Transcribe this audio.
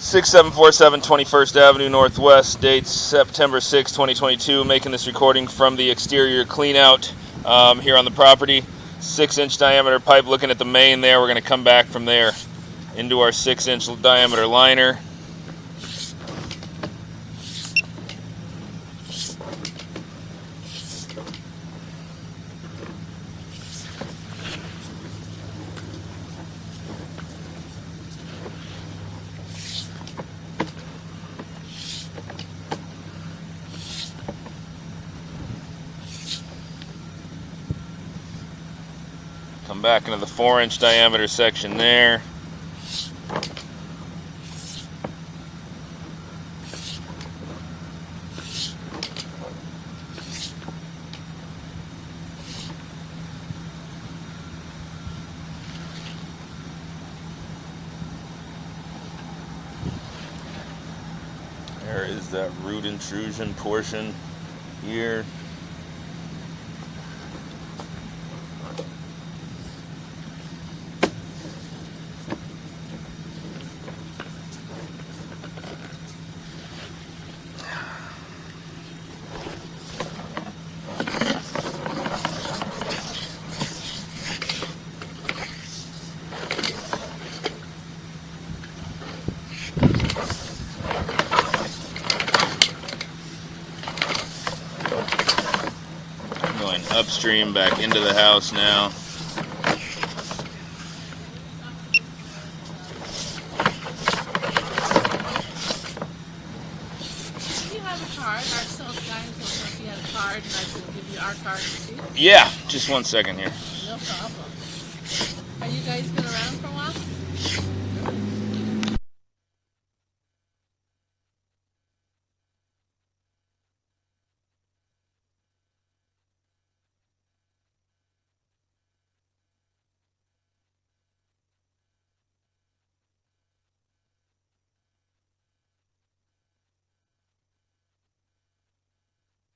6747 21st Avenue Northwest, dates September 6, 2022. Making this recording from the exterior cleanout here on the property. 6-inch diameter pipe, looking at the main there. We're going to come back from there into our 6-inch diameter liner. Come back into the 4-inch diameter section there. There is that root intrusion portion here. Going upstream back into the house now. Do you have a card? Our sales guy told us if you had a card, and I can give you our card receipt. Yeah, just 1 second here. No problem.